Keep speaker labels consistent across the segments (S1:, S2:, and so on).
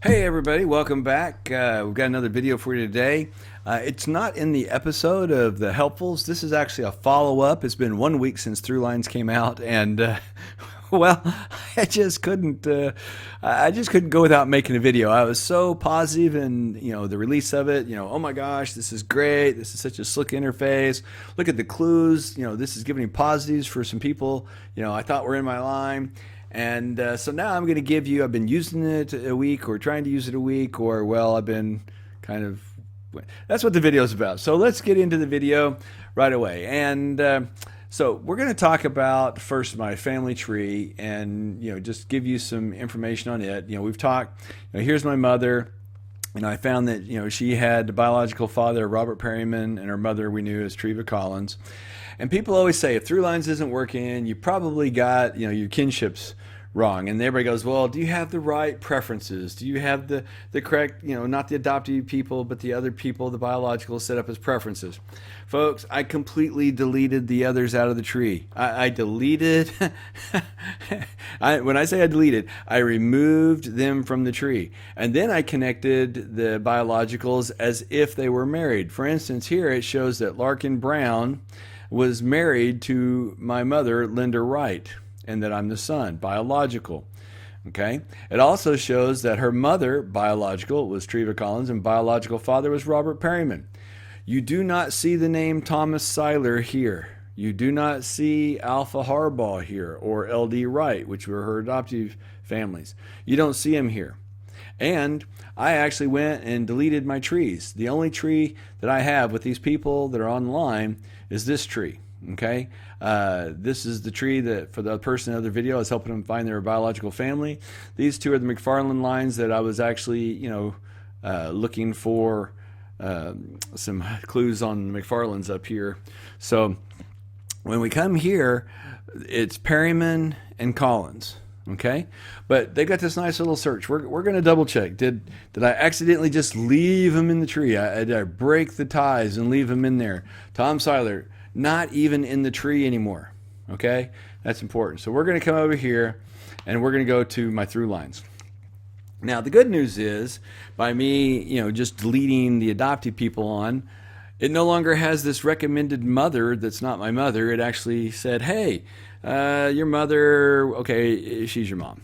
S1: Hey everybody, welcome back. We've got another video for you today. It's not in the episode of the helpfuls. This is actually a follow-up. It's been 1 week since ThruLines came out, and well, I just couldn't. I just couldn't go without making a video. I was so positive in the release of it. Oh my gosh, this is great. This is such a slick interface. Look at the clues. This is giving me positives for some people. I thought were in my line. And so now I'm going to give you, I've been using it a week or trying to use it a week, or well, I've been kind of, that's what the video is about. So let's get into the video right away. And so we're going to talk about first my family tree and, just give you some information on it. We've talked, here's my mother. I found that, she had a biological father, Robert Perryman, and her mother we knew as Treva Collins. And people always say, if ThruLines isn't working, you probably got, your kinships wrong. And everybody goes, well, do you have the right preferences? Do you have the correct, not the adoptee people, but the other people, the biological, set up as preferences? Folks, I completely deleted the others out of the tree. I deleted, when I say I deleted, I removed them from the tree. And then I connected the biologicals as if they were married. For instance, here it shows that Larkin Brown was married to my mother, Linda Wright, and that I'm the son, biological. Okay. It also shows that her mother, biological, was Treva Collins, and biological father was Robert Perryman. You do not see the name Thomas Seiler here. You do not see Alpha Harbaugh here, or LD Wright, which were her adoptive families. You don't see them here. And I actually went and deleted my trees. The only tree that I have with these people that are online is this tree. Okay, this is the tree that for the person in the other video is helping them find their biological family. These two are the McFarland lines that I was actually, looking for some clues on the McFarlands up here. So when we come here, it's Perryman and Collins. Okay, but they got this nice little search. We're going to double check. Did I accidentally just leave them in the tree? Did I break the ties and leave them in there? Tom Seiler, not even in the tree anymore. Okay, that's important. So we're going to come over here and we're going to go to my ThruLines. Now the good news is, by me, just deleting the adopted people on, it no longer has this recommended mother that's not my mother. It actually said, hey, your mother, okay, she's your mom.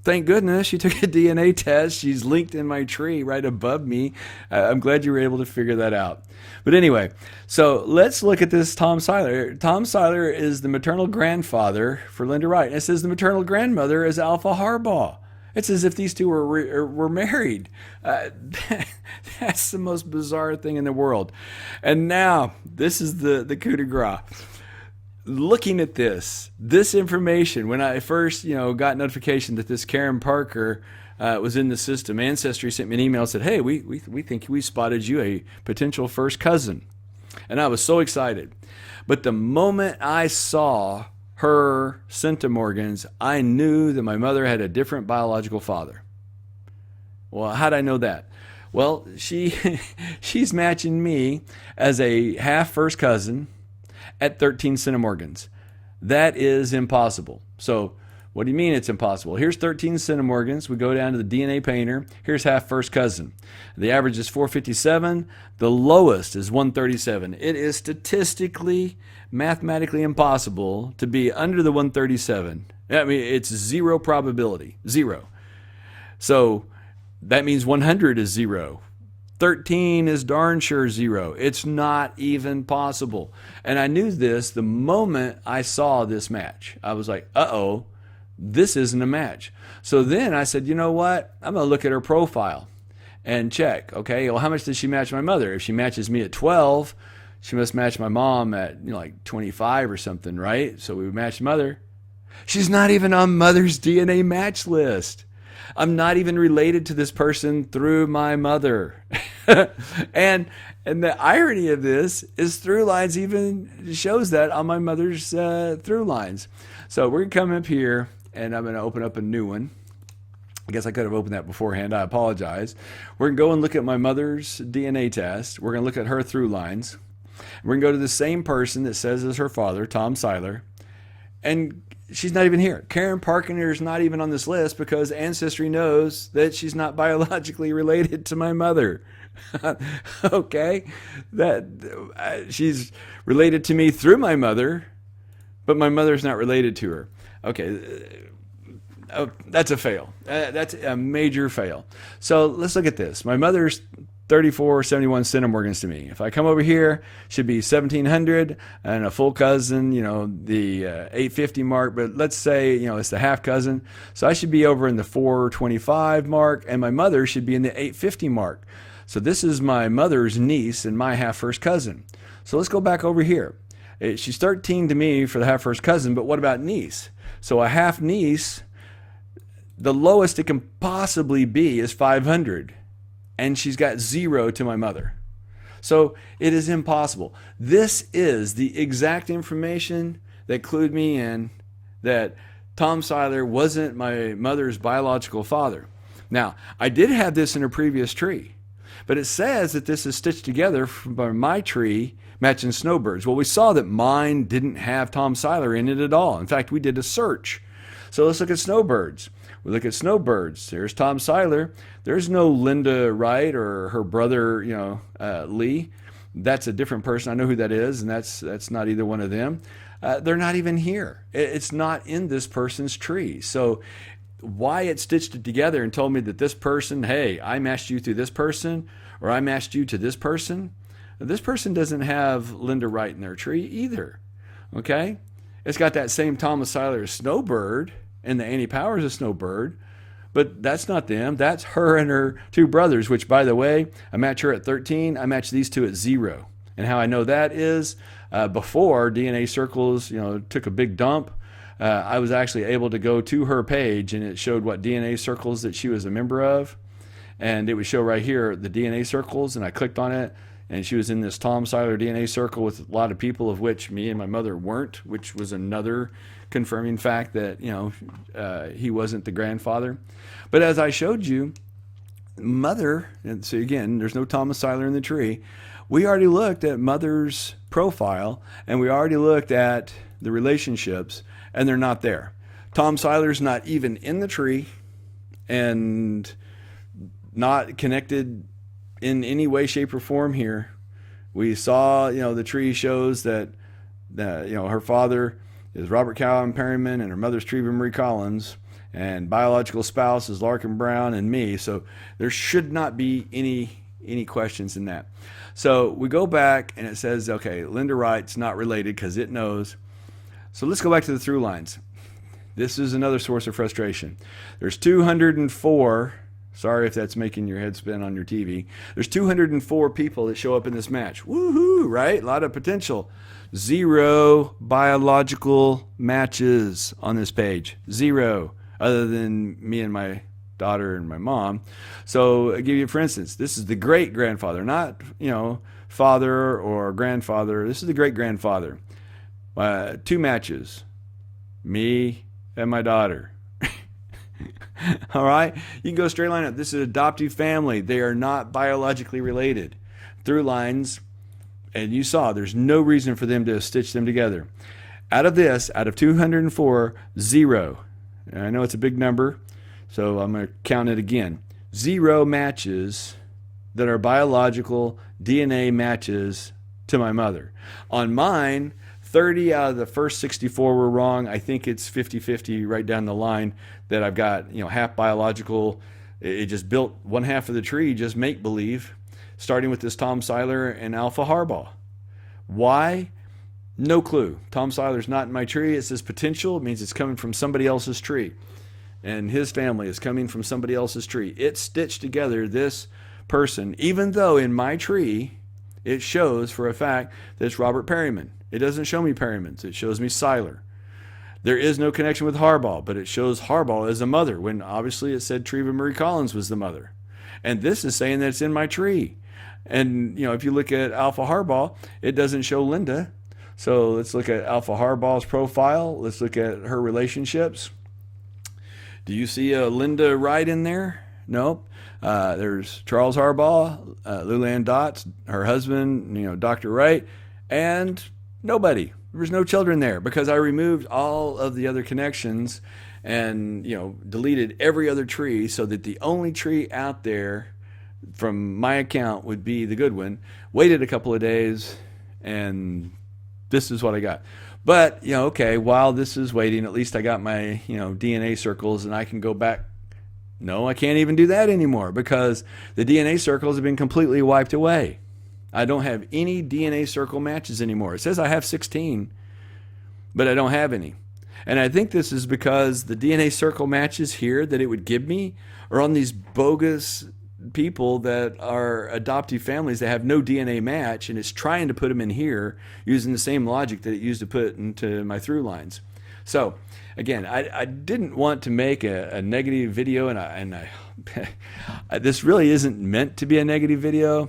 S1: Thank goodness she took a DNA test. She's linked in my tree right above me. I'm glad you were able to figure that out. But anyway, so let's look at this Tom Seiler. Tom Seiler is the maternal grandfather for Linda Wright. And it says the maternal grandmother is Alpha Harbaugh. It's as if these two were married. That's the most bizarre thing in the world. And now, this is the coup de grace. Looking at this information, when I first, got notification that this Karen Parker was in the system, Ancestry sent me an email and said, hey, we think we spotted you a potential first cousin. And I was so excited. But the moment I saw her centimorgans, I knew that my mother had a different biological father. Well, how did I know that? Well, she's matching me as a half first cousin at 13 centimorgans. That is impossible. So what do you mean it's impossible? Here's 13 centimorgans. We go down to the DNA painter. Here's half first cousin. The average is 457. The lowest is 137. It is statistically, mathematically impossible to be under the 137. I mean, it's zero probability, zero. So that means 100 is zero. 13 is darn sure zero. It's not even possible. And I knew this the moment I saw this match. I was like, uh-oh, this isn't a match. So then I said, you know what? I'm going to look at her profile and check. Okay, well, how much does she match my mother? If she matches me at 12, she must match my mom at like 25 or something, right? So we would match mother. She's not even on mother's DNA match list. I'm not even related to this person through my mother. and the irony of this is ThruLines even shows that on my mother's ThruLines. So we're going to come up here and I'm going to open up a new one. I guess I could have opened that beforehand. I apologize. We're going to go and look at my mother's DNA test. We're going to look at her ThruLines. We're going to go to the same person that says is her father, Tom Seiler. And she's not even here. Karen Parkiner is not even on this list because Ancestry knows that she's not biologically related to my mother. Okay, that she's related to me through my mother, but my mother's not related to her. Okay, that's a fail. That's a major fail. So let's look at this. My mother's 3471 centimorgans to me. If I come over here, should be 1700 and a full cousin, the 850 mark, but let's say, it's the half cousin. So I should be over in the 425 mark, and my mother should be in the 850 mark. So this is my mother's niece and my half first cousin. So let's go back over here. She's 13 to me for the half first cousin, but what about niece? So a half niece, the lowest it can possibly be is 500. And she's got 0 to my mother. So it is impossible. This is the exact information that clued me in that Tom Seiler wasn't my mother's biological father. Now, I did have this in a previous tree, but it says that this is stitched together from my tree matching snowbirds. Well, we saw that mine didn't have Tom Seiler in it at all. In fact, we did a search. So let's look at snowbirds. We look at snowbirds. There's Tom Seiler. There's no Linda Wright or her brother, Lee. That's a different person. I know who that is, and that's not either one of them. They're not even here. It's not in this person's tree. So why it stitched it together and told me that this person, hey, I matched you to this person, or I matched you to this person. This person doesn't have Linda Wright in their tree either. Okay? It's got that same Thomas Seiler snowbird, and the Annie Powers a snowbird, but that's not them. That's her and her 2 brothers, which, by the way, I match her at 13. I match these 2 at 0. And how I know that is before DNA Circles, took a big dump, I was actually able to go to her page, and it showed what DNA Circles that she was a member of. And it would show right here the DNA Circles, and I clicked on it, and she was in this Tom Seiler DNA circle with a lot of people, of which me and my mother weren't, which was another confirming fact that, he wasn't the grandfather. But as I showed you, mother, and so again, there's no Thomas Seiler in the tree. We already looked at mother's profile, and we already looked at the relationships, and they're not there. Tom Seiler's not even in the tree and not connected in any way, shape, or form here. We saw, the tree shows that, her father is Robert Calvin Perryman, and her mother's Treva Marie Collins, and biological spouse is Larkin Brown and me. So there should not be any questions in that. So we go back, and it says, okay, Linda Wright's not related because it knows. So let's go back to the ThruLines. This is another source of frustration. There's 204. Sorry if that's making your head spin on your TV. There's 204 people that show up in this match. Woohoo, right? A lot of potential. 0 biological matches on this page. 0, other than me and my daughter and my mom. So I give you, for instance, this is the great grandfather, not, father or grandfather. This is the great grandfather. 2 matches. Me and my daughter. All right, you can go straight line up. This is an adoptive family. They are not biologically related. ThruLines, and you saw there's no reason for them to stitch them together. Out of 204, 0. And I know it's a big number, so I'm going to count it again. 0 matches that are biological DNA matches to my mother. On mine, 30 out of the first 64 were wrong. I think it's 50-50 right down the line that I've got, half biological. It just built one half of the tree, just make-believe, starting with this Tom Seiler and Alpha Harbaugh. Why? No clue. Tom Seiler's not in my tree. It says potential. It means it's coming from somebody else's tree. And his family is coming from somebody else's tree. It stitched together this person, even though in my tree, it shows for a fact that it's Robert Perryman. It doesn't show me Perryman's. It shows me Seiler. There is no connection with Harbaugh, but it shows Harbaugh as a mother, when obviously it said Treva Marie Collins was the mother. And this is saying that it's in my tree. And, if you look at Alpha Harbaugh, it doesn't show Linda. So let's look at Alpha Harbaugh's profile. Let's look at her relationships. Do you see a Linda Wright in there? Nope. There's Charles Harbaugh, Luann Dotz, her husband, Dr. Wright, and nobody. There was no children there because I removed all of the other connections and, deleted every other tree so that the only tree out there from my account would be the good one. Waited a couple of days, and this is what I got. But, okay, while this is waiting, at least I got my, DNA circles, and I can go back. No, I can't even do that anymore because the DNA circles have been completely wiped away. I don't have any DNA circle matches anymore. It says I have 16, but I don't have any. And I think this is because the DNA circle matches here that it would give me are on these bogus people that are adoptive families that have no DNA match, and it's trying to put them in here using the same logic that it used to put into my ThruLines. So again, I didn't want to make a negative video, and I this really isn't meant to be a negative video,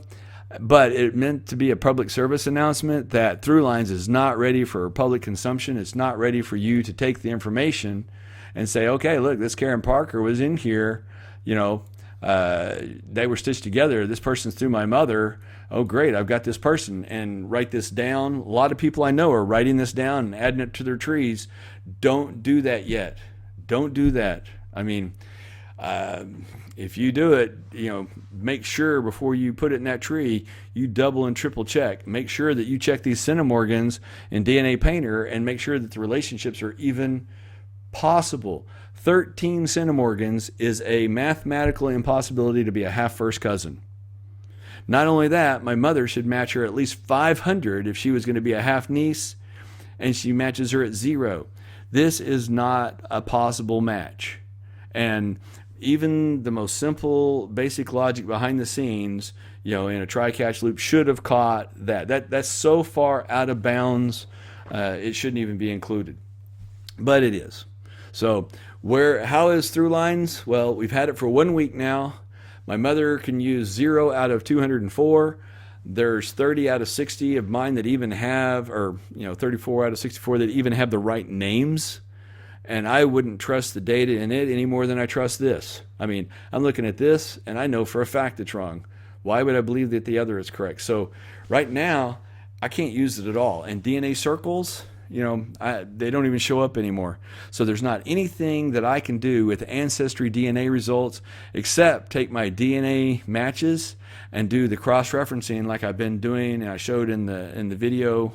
S1: but it meant to be a public service announcement that ThruLines is not ready for public consumption. It's not ready for you to take the information and say, okay, look, this Karen Parker was in here, they were stitched together. This person's through my mother. Oh, great, I've got this person, and write this down. A lot of people I know are writing this down and adding it to their trees. Don't do that yet. Don't do that. I mean, if you do it, make sure before you put it in that tree, you double and triple check. Make sure that you check these centimorgans in DNA Painter and make sure that the relationships are even possible. 13 centimorgans is a mathematical impossibility to be a half first cousin. Not only that, my mother should match her at least 500 if she was going to be a half niece, and she matches her at 0. This is not a possible match. And even the most simple, basic logic behind the scenes, in a try-catch loop should have caught that. That's so far out of bounds, it shouldn't even be included. But it is. So how is ThruLines? Well, we've had it for 1 week now. My mother can use 0 out of 204. There's 30 out of 60 of mine that even have, or 34 out of 64 that even have the right names. And I wouldn't trust the data in it any more than I trust this. I mean, I'm looking at this and I know for a fact it's wrong. Why would I believe that the other is correct? So right now, I can't use it at all. And DNA circles, they don't even show up anymore. So there's not anything that I can do with Ancestry DNA results except take my DNA matches and do the cross-referencing like I've been doing, and I showed in the video,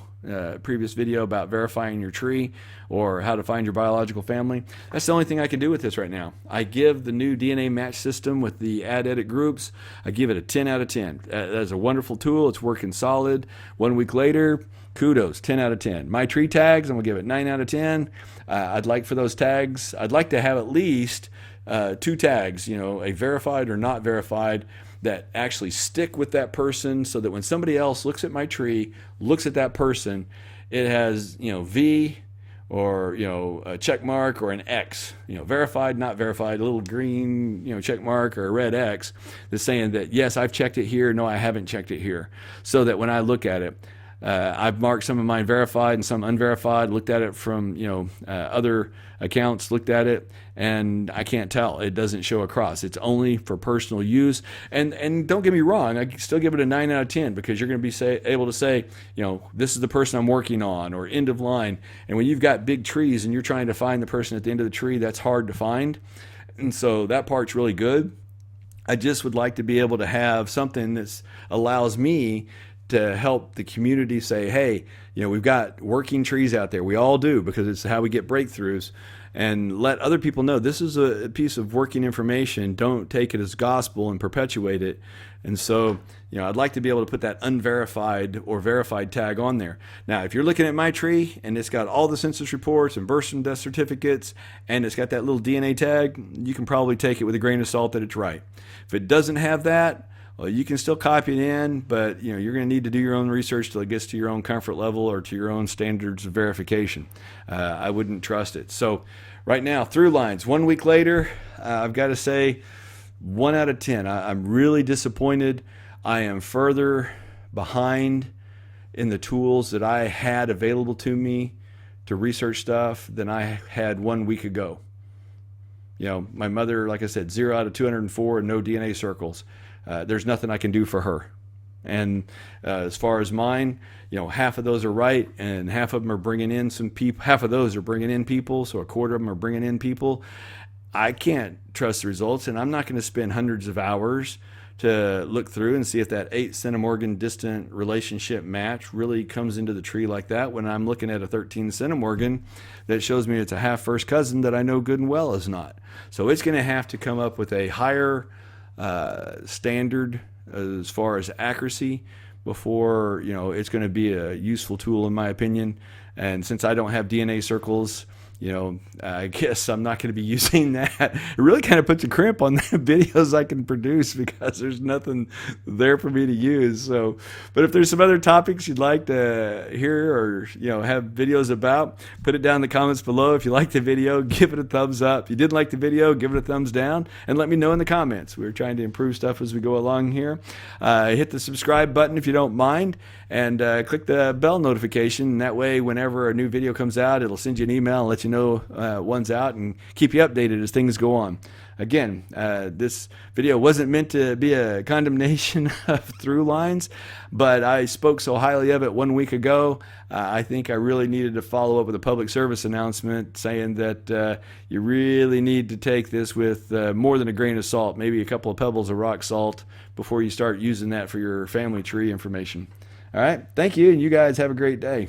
S1: previous video about verifying your tree or how to find your biological family. That's the only thing I can do with this right now. I give the new DNA match system with the add edit groups, I give it a 10 out of 10. That's a wonderful tool. It's working solid. 1 week later, kudos, 10 out of 10. My tree tags, I'm going to give it 9 out of 10. I'd like for those tags, I'd like to have at least 2 tags, a verified or not verified, that actually stick with that person so that when somebody else looks at my tree, looks at that person, it has, V or, a check mark or an X, verified, not verified, a little green, check mark or a red X that's saying that, yes, I've checked it here. No, I haven't checked it here. So that when I look at it, I've marked some of mine verified and some unverified, looked at it from, other accounts, looked at it, and I can't tell. It doesn't show across. It's only for personal use. And don't get me wrong, I still give it a 9 out of 10 because you're going to be able to say, this is the person I'm working on or end of line. And when you've got big trees and you're trying to find the person at the end of the tree, that's hard to find. And so that part's really good. I just would like to be able to have something that allows me to help the community say, hey, we've got working trees out there. We all do because it's how we get breakthroughs. And let other people know this is a piece of working information. Don't take it as gospel and perpetuate it. And so, I'd like to be able to put that unverified or verified tag on there. Now, if you're looking at my tree and it's got all the census reports and birth and death certificates and it's got that little DNA tag, you can probably take it with a grain of salt that it's right. If it doesn't have that, well, you can still copy it in, but you're going to need to do your own research till it gets to your own comfort level or to your own standards of verification. I wouldn't trust it. So right now, ThruLines, 1 week later, I've got to say 1 out of 10. I'm really disappointed. I am further behind in the tools that I had available to me to research stuff than I had 1 week ago. My mother, like I said, 0 out of 204 and no DNA circles. There's nothing I can do for her. And as far as mine, half of those are right, and half of them are bringing in some people. Half of those are bringing in people, so a quarter of them are bringing in people. I can't trust the results, and I'm not going to spend hundreds of hours to look through and see if that 8 centimorgan distant relationship match really comes into the tree like that when I'm looking at a 13 centimorgan that shows me it's a half first cousin that I know good and well is not. So it's going to have to come up with a higher standard as far as accuracy before it's going to be a useful tool in my opinion. And since I don't have DNA circles, I guess I'm not going to be using that. It really kind of puts a crimp on the videos I can produce because there's nothing there for me to use. So, but if there's some other topics you'd like to hear or, have videos about, put it down in the comments below. If you liked the video, give it a thumbs up. If you didn't like the video, give it a thumbs down and let me know in the comments. We're trying to improve stuff as we go along here. Hit the subscribe button if you don't mind, and click the bell notification. That way, whenever a new video comes out, it'll send you an email and let you know one's out and keep you updated as things go on. Again, this video wasn't meant to be a condemnation of ThruLines, but I spoke so highly of it 1 week ago. I think I really needed to follow up with a public service announcement saying that you really need to take this with more than a grain of salt, maybe a couple of pebbles of rock salt before you start using that for your family tree information. All right, thank you, and you guys have a great day.